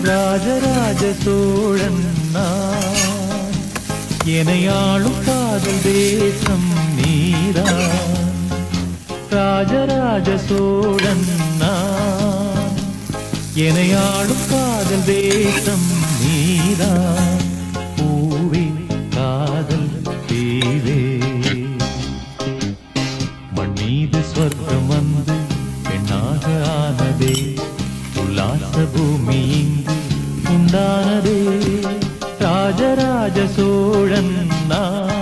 ராஜராஜ சோழன் நான், எனையாளும் காதல் தேசம் நீதான். ராஜராஜ சோழன் நான், எனையாளும் காதல் தேசம் நீதான். பூவே காதல் தீவே, மண் மீது சொர்க்கம் வந்து பெண்ணாக ஆனதே, உல்லாச பூமி இங்கு உண்டானதே. ராஜராஜ சோழன் நான்.